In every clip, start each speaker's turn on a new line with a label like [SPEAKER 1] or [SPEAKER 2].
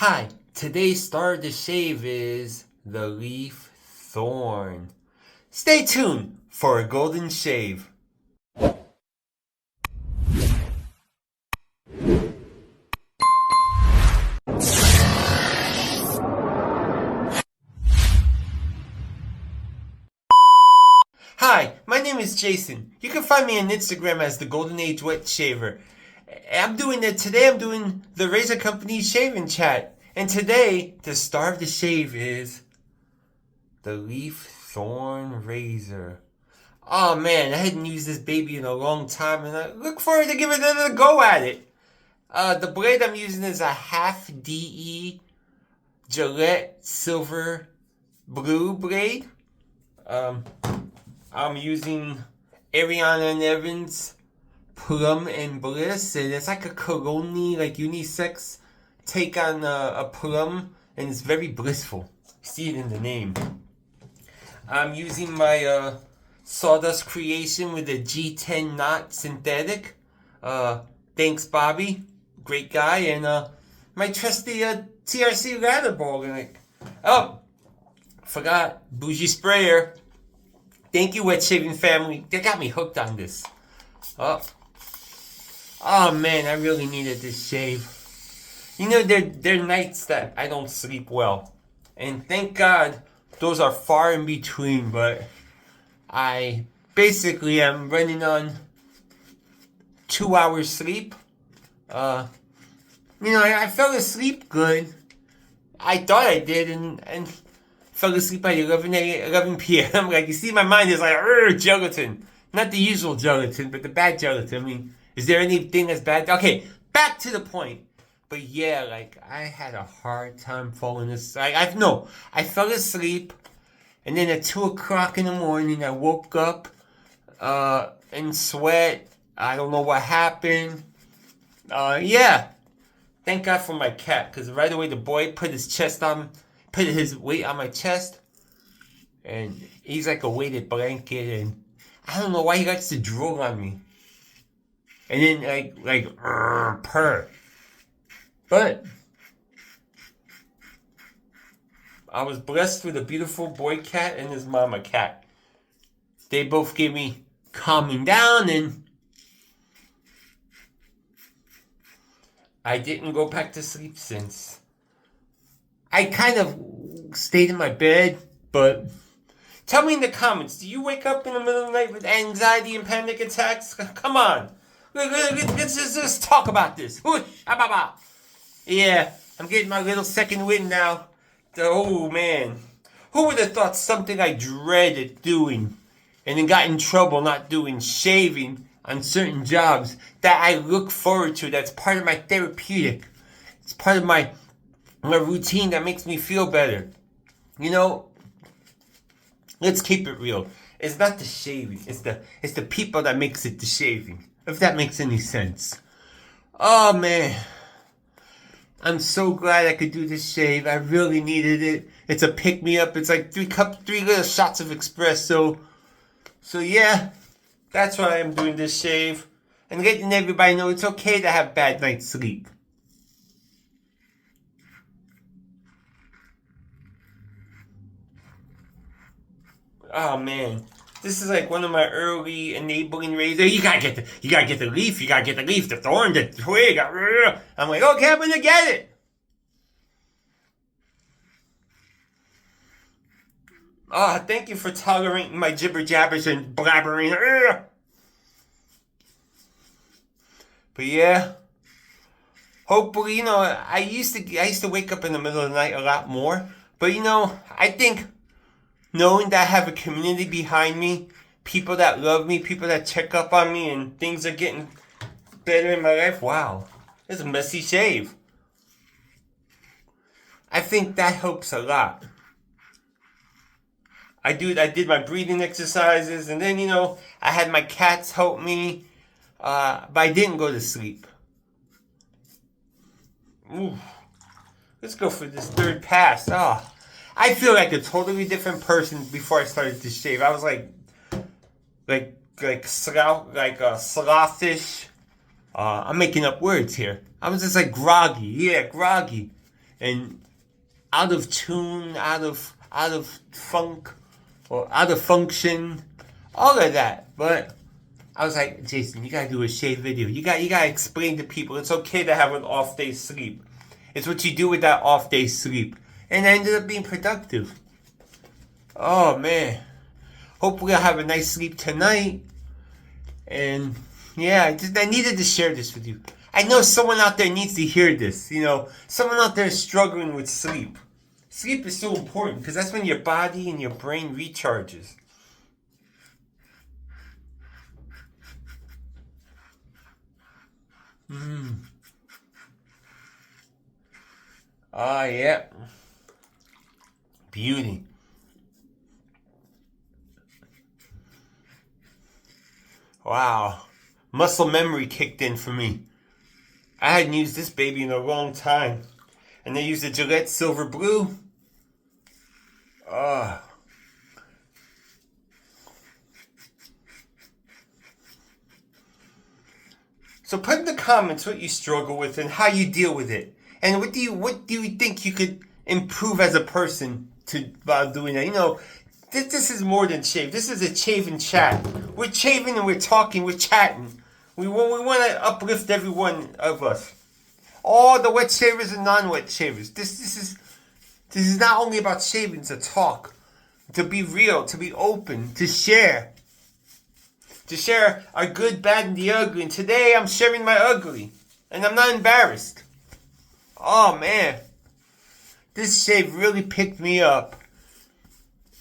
[SPEAKER 1] Hi, today's star of the shave is the leaf Thorn. Stay tuned for a golden shave. Hi, my name is Jason. You can find me on Instagram as the Golden Age Wet Shaver. I'm doing the Razor Company shaving chat. And today, the star of the shave is the Leaf Thorn Razor. Oh man, I hadn't used this baby in a long time and I look forward to giving it another go at it. The blade I'm using is a half DE Gillette silver blue blade. Um, I'm using Ariana and Evans Plum and Bliss, and it's like a cologne like unisex take on a Plum, and it's very blissful. See it in the name. I'm using my Sawdust creation with a G10 knot synthetic. Thanks, Bobby. Great guy. And my trusty TRC ladder ball. Oh, forgot. Bougie sprayer. Thank you, Wet Shaving family. They got me hooked on this. Oh man, I really needed this shave. You know, there are nights that I don't sleep well. And thank God those are far in between, but I basically am running on 2 hours sleep. I fell asleep good. I thought I did, and fell asleep at 11 p.m. Like, you see, my mind is like, gelatin. Not the usual gelatin, but the bad gelatin. I mean, is there anything that's bad? Okay, back to the point. But yeah, like, I had a hard time falling asleep. I fell asleep, and then at 2 o'clock in the morning, I woke up in sweat. I don't know what happened. Yeah. Thank God for my cat, because right away the boy put his weight on my chest, and he's like a weighted blanket, and I don't know why he likes to drool on me. And then purr. But I was blessed with a beautiful boy cat and his mama cat. They both gave me calming down, and I didn't go back to sleep since. I kind of stayed in my bed, but tell me in the comments, do you wake up in the middle of the night with anxiety and panic attacks? Come on. Let's just talk about this. Yeah, I'm getting my little second wind now. Oh man. Who would have thought something I dreaded doing and then got in trouble not doing, shaving on certain jobs that I look forward to, that's part of my therapeutic. It's part of my routine that makes me feel better. You know, let's keep it real. It's not the shaving. It's the people that makes it the shaving. If that makes any sense. Oh man. I'm so glad I could do this shave. I really needed it. It's a pick-me-up. It's like 3 little shots of espresso. So yeah, that's why I'm doing this shave. And letting everybody know it's okay to have bad night's sleep. Oh man. This is like one of my early enabling razors. You gotta get the leaf, the thorn, the twig. I'm like, okay, I'm gonna get it. Oh, thank you for tolerating my jibber jabbers and blabbering. But yeah, hopefully, I used to wake up in the middle of the night a lot more. But I think knowing that I have a community behind me, people that love me, people that check up on me, and things are getting better in my life. Wow, it's a messy shave. I think that helps a lot. I did my breathing exercises, and then I had my cats help me, but I didn't go to sleep. Ooh, let's go for this third pass. Oh, I feel like a totally different person before I started to shave. I was like slothish. I'm making up words here. I was just like groggy. Yeah, groggy. and out of tune, out of funk, or out of function, all of that. But I was like, Jason, you gotta do a shave video. You gotta explain to people it's okay to have an off day sleep. It's what you do with that off day sleep. And I ended up being productive. Oh man. Hopefully I'll have a nice sleep tonight. And yeah, I needed to share this with you. I know someone out there needs to hear this. You know, someone out there is struggling with sleep. Sleep is so important because that's when your body and your brain recharges. Ah, yeah. Beauty. Wow. Muscle memory kicked in for me. I hadn't used this baby in a long time. And I used the Gillette Silver Blue. Ah. So put in the comments what you struggle with and how you deal with it. And what do you think you could improve as a person to while doing that? You know, this is more than shave. This is a shave and chat. We're shaving and we're talking, we're chatting. We want to uplift every one of us. All the wet shavers and non-wet shavers. This is not only about shaving, it's a talk. To be real, to be open, to share. To share our good, bad, and the ugly. And today I'm sharing my ugly. And I'm not embarrassed. Oh man. This shave really picked me up.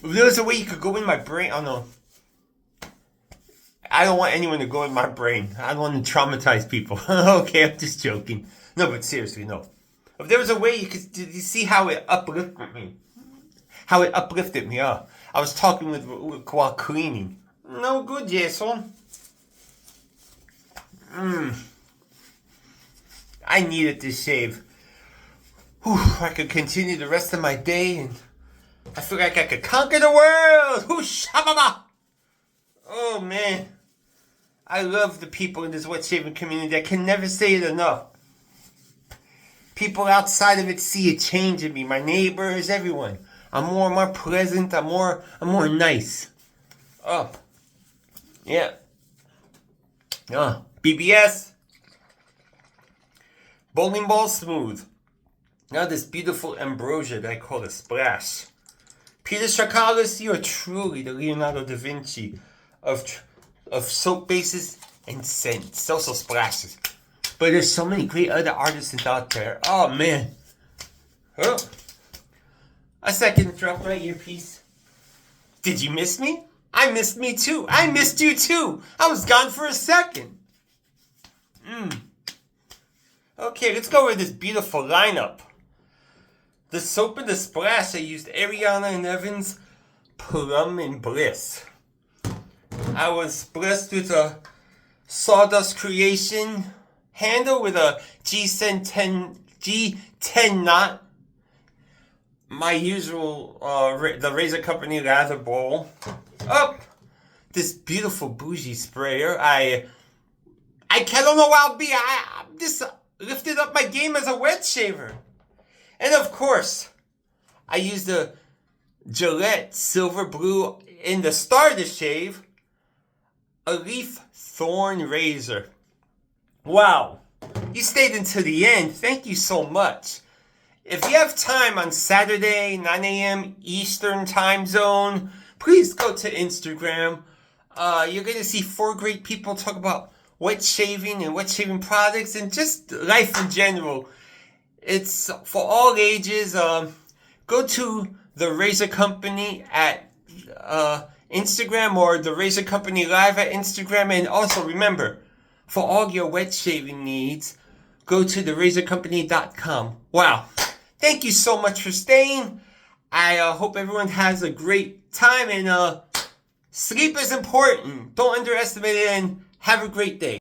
[SPEAKER 1] If there was a way you could go in my brain, oh no. I don't want anyone to go in my brain. I don't want to traumatize people. Okay, I'm just joking. No, but seriously, no. If there was a way did you see how it uplifted me? How it uplifted me, I was talking with while cleaning. No good, Jason. I needed this shave. Whew, I could continue the rest of my day and I feel like I could conquer the world. Whoosh, hababa. Oh man. I love the people in this wet shaving community. I can never say it enough. People outside of it see a change in me. My neighbors, everyone. I'm more pleasant. I'm more nice. Oh. Yeah. BBS. Bowling ball smooth. Now this beautiful ambrosia that I call a splash. Peter Chakalis, you are truly the Leonardo da Vinci of soap bases and scents. Also splashes. But there's so many great other artists out there. Oh man. Oh. A second, drop my earpiece. Did you miss me? I missed me too. I missed you too. I was gone for a second. Okay, let's go with this beautiful lineup. The soap and the splash, I used Ariana and Evans, Plum, and Bliss. I was blessed with a Sawdust creation handle with a G10 knot. My usual, the Razor Company lather bowl. This beautiful bougie sprayer. I don't know where I'll be. I just lifted up my game as a wet shaver. And of course, I used the Gillette Silver Blue in the Stardust shave, a leaf Thorn razor. Wow, you stayed until the end. Thank you so much. If you have time on Saturday, 9 a.m. Eastern time zone, please go to Instagram. You're going to see 4 great people talk about wet shaving and wet shaving products and just life in general. It's for all ages. Go to the Razor Company at Instagram or the Razor Company Live at Instagram. And also remember, for all your wet shaving needs, go to therazorcompany.com. Wow. Thank you so much for staying. I hope everyone has a great time and sleep is important. Don't underestimate it and have a great day.